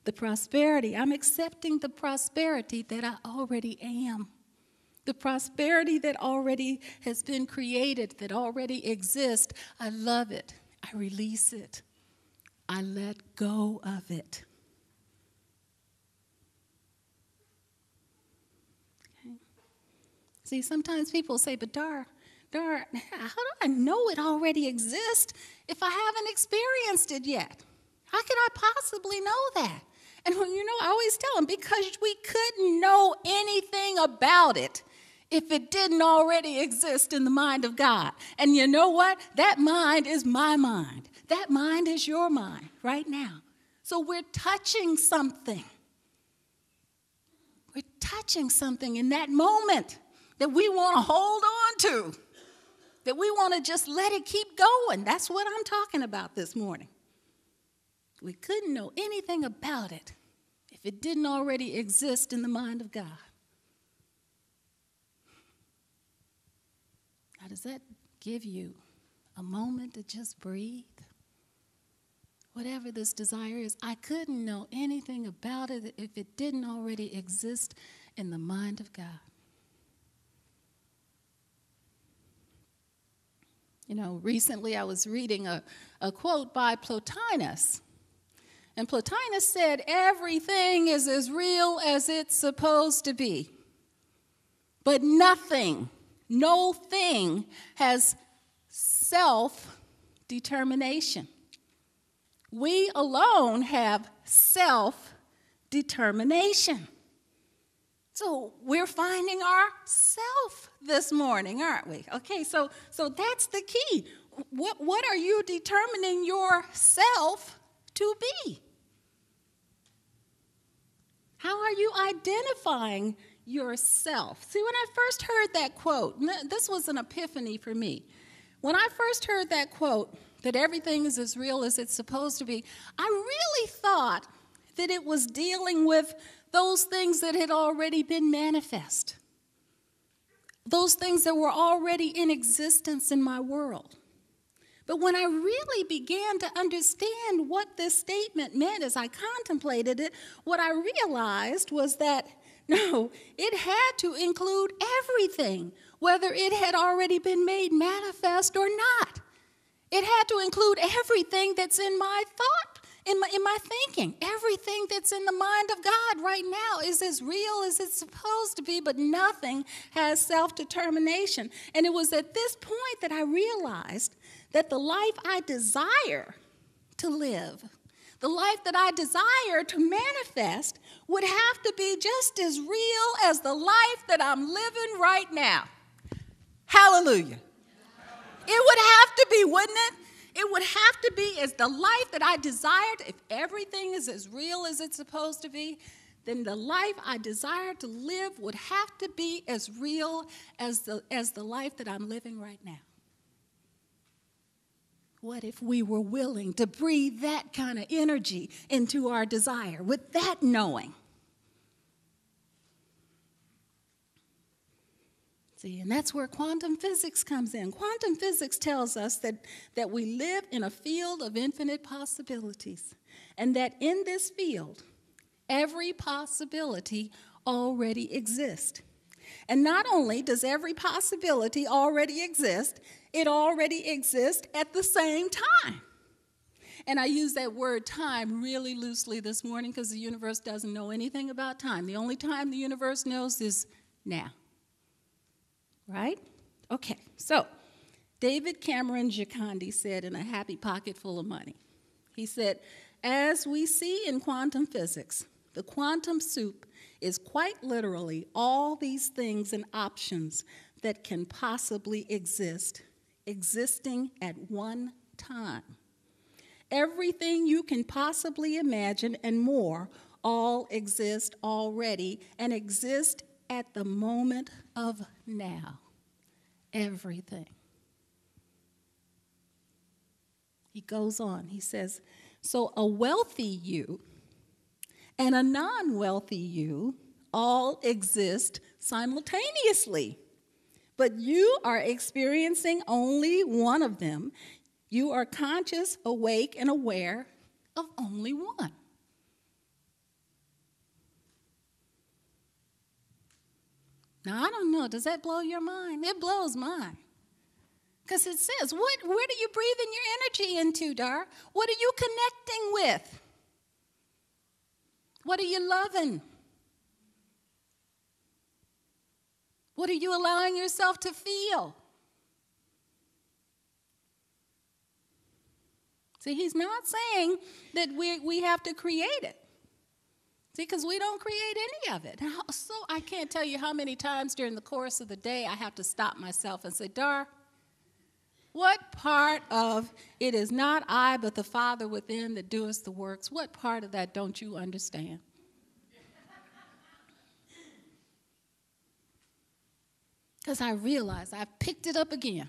The prosperity, I'm accepting the prosperity that I already am. The prosperity that already has been created, that already exists. I love it. I release it. I let go of it. Okay. See, sometimes people say, but Dar, how do I know it already exists if I haven't experienced it yet? How can I possibly know that? And I always tell them, because we couldn't know anything about it if it didn't already exist in the mind of God. And you know what? That mind is my mind. That mind is your mind right now. So we're touching something. We're touching something in that moment that we want to hold on to, that we want to just let it keep going. That's what I'm talking about this morning. We couldn't know anything about it if it didn't already exist in the mind of God. Now, does that give you a moment to just breathe? Whatever this desire is, I couldn't know anything about it if it didn't already exist in the mind of God. Recently I was reading a quote by Plotinus. And Plotinus said, everything is as real as it's supposed to be. But nothing, no thing has self-determination. We alone have self-determination. So we're finding our self this morning, aren't we? Okay, so that's the key. What are you determining yourself to be? How are you identifying yourself? See, when I first heard that quote, this was an epiphany for me. When I first heard that quote, that everything is as real as it's supposed to be, I really thought that it was dealing with those things that had already been manifest, those things that were already in existence in my world. But when I really began to understand what this statement meant as I contemplated it, what I realized was that, no, it had to include everything, whether it had already been made manifest or not. It had to include everything that's in my thought, in my thinking. Everything that's in the mind of God right now is as real as it's supposed to be, but nothing has self-determination. And it was at this point that I realized that the life I desire to live, the life that I desire to manifest, would have to be just as real as the life that I'm living right now. Hallelujah. It would have to be, wouldn't it? It would have to be as the life that I desired. If everything is as real as it's supposed to be, then the life I desire to live would have to be as real as the life that I'm living right now. What if we were willing to breathe that kind of energy into our desire with that knowing? See, and that's where quantum physics comes in. Quantum physics tells us that we live in a field of infinite possibilities, and that in this field, every possibility already exists. And not only does every possibility already exist, it already exists at the same time. And I use that word time really loosely this morning because the universe doesn't know anything about time. The only time the universe knows is now. Right? Okay, so David Cameron Giocondi said in A Happy Pocket Full of Money, he said, as we see in quantum physics, the quantum soup is quite literally all these things and options that can possibly exist, existing at one time. Everything you can possibly imagine and more all exist already and exist at the moment of now. Everything. He goes on, he says, so a wealthy you and a non-wealthy you all exist simultaneously, but you are experiencing only one of them. You are conscious, awake, and aware of only one. Now, I don't know. Does that blow your mind? It blows mine. Because it says, where are you breathing your energy into, Dar? What are you connecting with? What are you loving? What are you allowing yourself to feel? See, he's not saying that we have to create it. See, because we don't create any of it. So I can't tell you how many times during the course of the day I have to stop myself and say, Dar, what part of it is not I but the Father within that doeth the works? What part of that don't you understand? Because I realize I've picked it up again.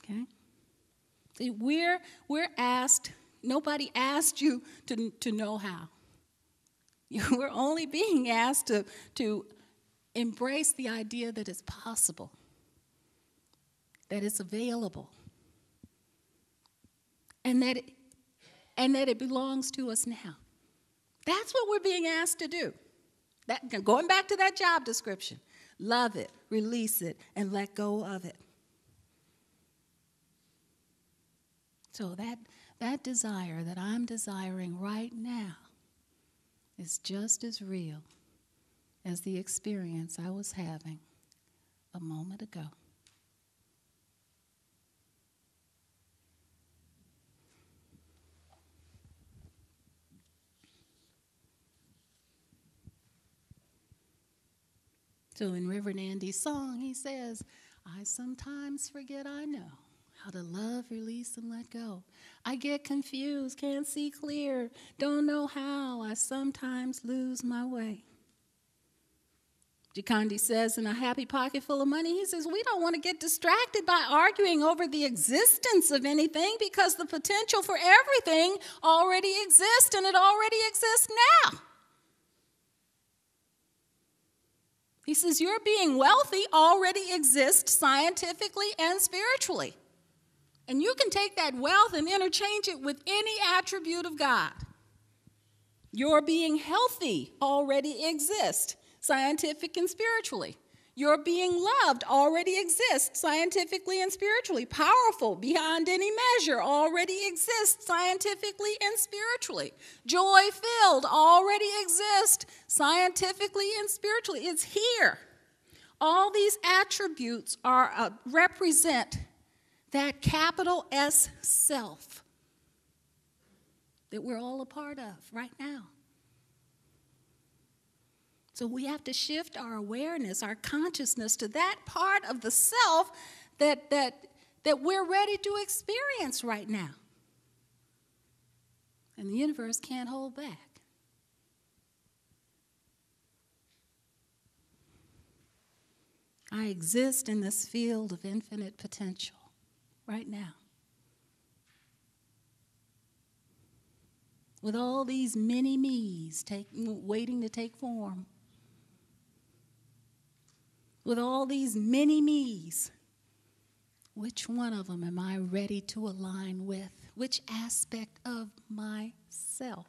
Okay? See, we're asked, nobody asked you to know how. We're only being asked to embrace the idea that it's possible, that it's available, and that it belongs to us now. That's what we're being asked to do. Going back to that job description, love it, release it, and let go of it. So that desire that I'm desiring right now is just as real as the experience I was having a moment ago. So in Reverend Andy's song, he says, I sometimes forget I know how to love, release, and let go. I get confused, can't see clear, don't know how. I sometimes lose my way. Gikandi says in A Happy Pocket Full of Money, he says, we don't want to get distracted by arguing over the existence of anything because the potential for everything already exists, and it already exists now. He says, your being wealthy already exists scientifically and spiritually. And you can take that wealth and interchange it with any attribute of God. Your being healthy already exists, scientific and spiritually. Your being loved already exists, scientifically and spiritually. Powerful beyond any measure already exists, scientifically and spiritually. Joy-filled already exists, scientifically and spiritually. It's here. All these attributes represent that capital S self that we're all a part of right now. So we have to shift our awareness, our consciousness to that part of the self that we're ready to experience right now. And the universe can't hold back. I exist in this field of infinite potential right now. With all these mini me's waiting to take form. With all these mini me's, which one of them am I ready to align with? Which aspect of myself?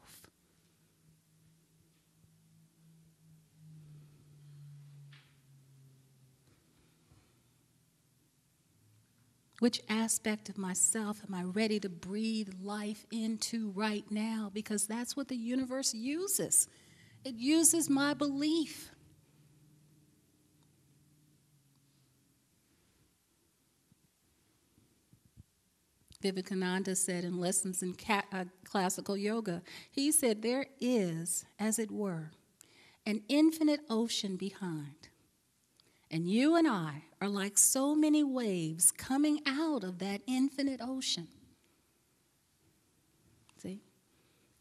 Which aspect of myself am I ready to breathe life into right now? Because that's what the universe uses. It uses my belief. Vivekananda said in Lessons in Classical Yoga, he said, there is, as it were, an infinite ocean behind. And you and I are like so many waves coming out of that infinite ocean. See?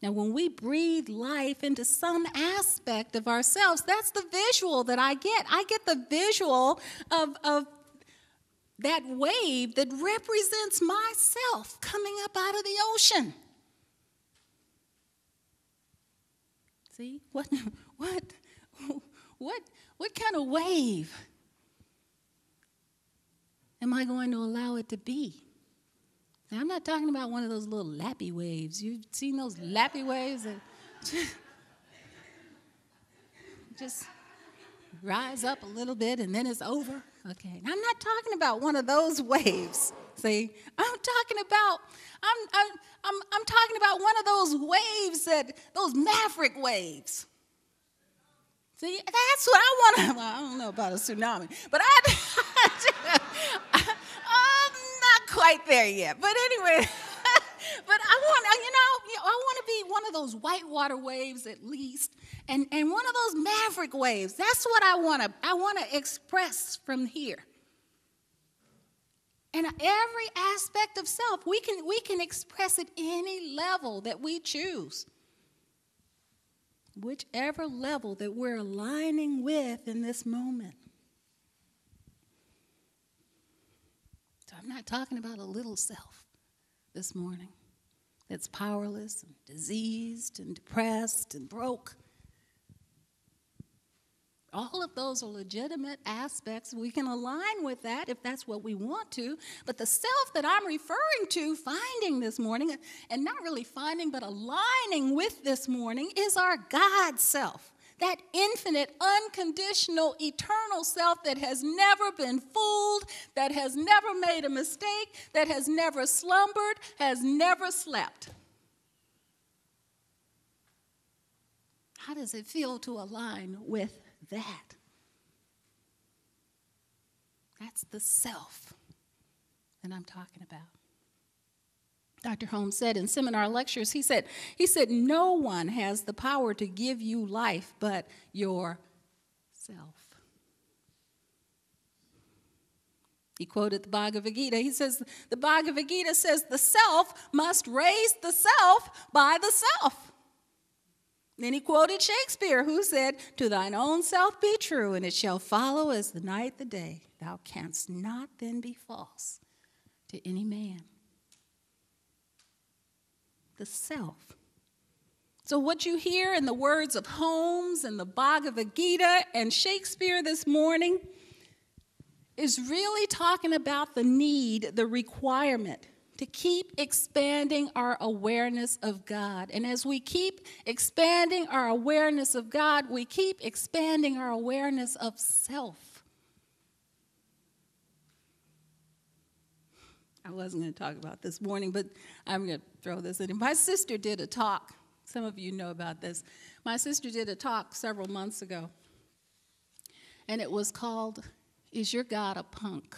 Now, when we breathe life into some aspect of ourselves, that's the visual that I get. I get the visual of that wave that represents myself coming up out of the ocean. See? What kind of wave am I going to allow it to be? Now, I'm not talking about one of those little lappy waves. You've seen those lappy waves that just rise up a little bit and then it's over. Okay, and I'm not talking about one of those waves. See, I'm talking about one of those waves those maverick waves. See, that's what I want to. Well, I don't know about a tsunami, but I'm not quite there yet. But anyway, but I want to be one of those whitewater waves at least, and one of those maverick waves. That's what I want to express from here. And every aspect of self, we can express at any level that we choose. Whichever level that we're aligning with in this moment. So I'm not talking about a little self this morning that's powerless and diseased and depressed and broke. All of those are legitimate aspects. We can align with that if that's what we want to. But the self that I'm referring to, finding this morning, and not really finding, but aligning with this morning, is our God self. That infinite, unconditional, eternal self that has never been fooled, that has never made a mistake, that has never slumbered, has never slept. How does it feel to align with that? That's the self that I'm talking about. Dr. Holmes said in seminar lectures, he said, no one has the power to give you life but yourself. He quoted the Bhagavad Gita. He says, the Bhagavad Gita says the self must raise the self by the self. Then he quoted Shakespeare, who said, to thine own self be true, and it shall follow as the night the day. Thou canst not then be false to any man. The self. So what you hear in the words of Holmes and the Bhagavad Gita and Shakespeare this morning is really talking about the need, the requirement to keep expanding our awareness of God. And as we keep expanding our awareness of God, we keep expanding our awareness of self. I wasn't going to talk about this morning, but I'm going to throw this in. My sister did a talk. Some of you know about this. My sister did a talk several months ago, and it was called, Is Your God a Punk?